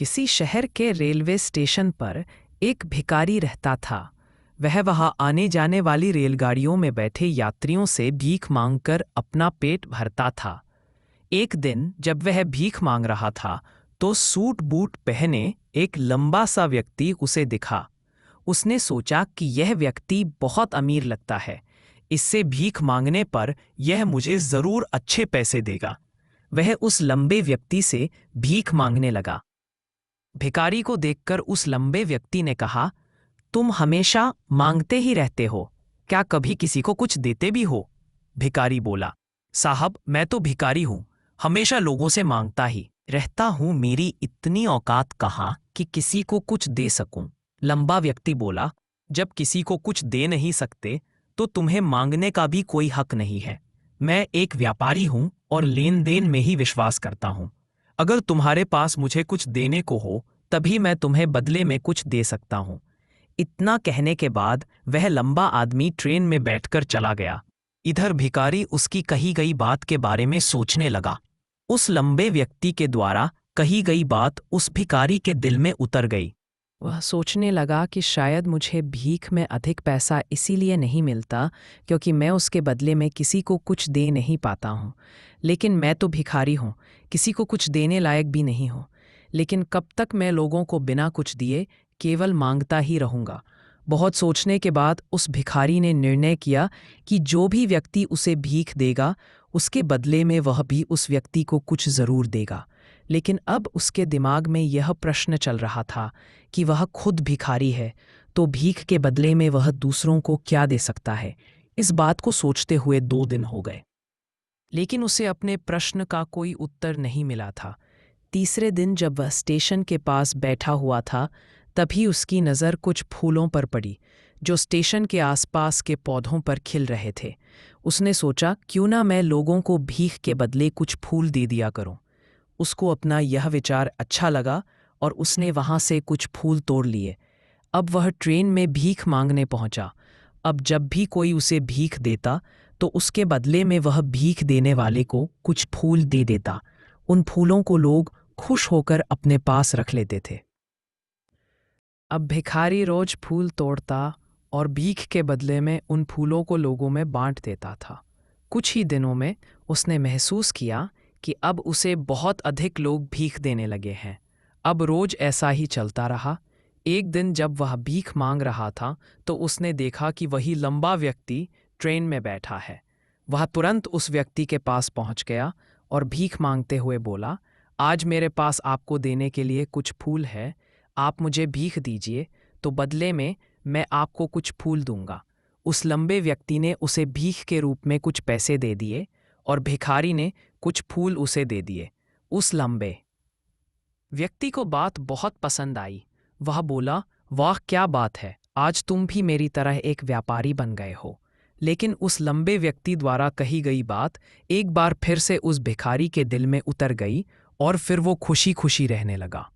किसी शहर के रेलवे स्टेशन पर एक भिखारी रहता था। वह वहां आने जाने वाली रेलगाड़ियों में बैठे यात्रियों से भीख मांगकर अपना पेट भरता था। एक दिन जब वह भीख मांग रहा था तो सूट बूट पहने एक लंबा सा व्यक्ति उसे दिखा। उसने सोचा कि यह व्यक्ति बहुत अमीर लगता है, इससे भीख मांगने पर यह मुझे जरूर अच्छे पैसे देगा। वह उस लंबे व्यक्ति से भीख मांगने लगा। भिखारी को देखकर उस लंबे व्यक्ति ने कहा, तुम हमेशा मांगते ही रहते हो, क्या कभी किसी को कुछ देते भी हो? भिखारी बोला, साहब मैं तो भिखारी हूं, हमेशा लोगों से मांगता ही रहता हूं, मेरी इतनी औकात कहाँ कि किसी को कुछ दे सकूं। लंबा व्यक्ति बोला, जब किसी को कुछ दे नहीं सकते तो तुम्हें मांगने का भी कोई हक नहीं है। मैं एक व्यापारी हूं और लेन देन में ही विश्वास करता हूं। अगर तुम्हारे पास मुझे कुछ देने को हो तभी मैं तुम्हें बदले में कुछ दे सकता हूं। इतना कहने के बाद वह लंबा आदमी ट्रेन में बैठकर चला गया। इधर भिखारी उसकी कही गई बात के बारे में सोचने लगा। उस लंबे व्यक्ति के द्वारा कही गई बात उस भिखारी के दिल में उतर गई। वह सोचने लगा कि शायद मुझे भीख में अधिक पैसा इसीलिए नहीं मिलता क्योंकि मैं उसके बदले में किसी को कुछ दे नहीं पाता हूँ। लेकिन मैं तो भिखारी हूँ, किसी को कुछ देने लायक भी नहीं हूँ। लेकिन कब तक मैं लोगों को बिना कुछ दिए केवल मांगता ही रहूँगा। बहुत सोचने के बाद उस भिखारी ने निर्णय किया कि जो भी व्यक्ति उसे भीख देगा उसके बदले में वह भी उस व्यक्ति को कुछ ज़रूर देगा। लेकिन अब उसके दिमाग में यह प्रश्न चल रहा था कि वह खुद भिखारी है तो भीख के बदले में वह दूसरों को क्या दे सकता है। इस बात को सोचते हुए 2 दिन हो गए, लेकिन उसे अपने प्रश्न का कोई उत्तर नहीं मिला था। तीसरे दिन जब वह स्टेशन के पास बैठा हुआ था तभी उसकी नज़र कुछ फूलों पर पड़ी जो स्टेशन के आसपास के पौधों पर खिल रहे थे। उसने सोचा, क्यों ना मैं लोगों को भीख के बदले कुछ फूल दे दिया करूं। उसको अपना यह विचार अच्छा लगा और उसने वहां से कुछ फूल तोड़ लिए। अब वह ट्रेन में भीख मांगने पहुंचा। अब जब भी कोई उसे भीख देता तो उसके बदले में वह भीख देने वाले को कुछ फूल दे देता। उन फूलों को लोग खुश होकर अपने पास रख लेते थे। अब भिखारी रोज फूल तोड़ता और भीख के बदले में उन फूलों को लोगों में बांट देता था। कुछ ही दिनों में उसने महसूस किया कि अब उसे बहुत अधिक लोग भीख देने लगे हैं। अब रोज ऐसा ही चलता रहा। एक दिन जब वह भीख मांग रहा था तो उसने देखा कि वही लंबा व्यक्ति ट्रेन में बैठा है। वह तुरंत उस व्यक्ति के पास पहुंच गया और भीख मांगते हुए बोला, आज मेरे पास आपको देने के लिए कुछ फूल है, आप मुझे भीख दीजिए तो बदले में मैं आपको कुछ फूल दूंगा। उस लंबे व्यक्ति ने उसे भीख के रूप में कुछ पैसे दे दिए और भिखारी ने कुछ फूल उसे दे दिए। उस लंबे व्यक्ति को बात बहुत पसंद आई। वह बोला, वाह क्या बात है, आज तुम भी मेरी तरह एक व्यापारी बन गए हो। लेकिन उस लंबे व्यक्ति द्वारा कही गई बात एक बार फिर से उस भिखारी के दिल में उतर गई और फिर वो खुशी खुशी रहने लगा।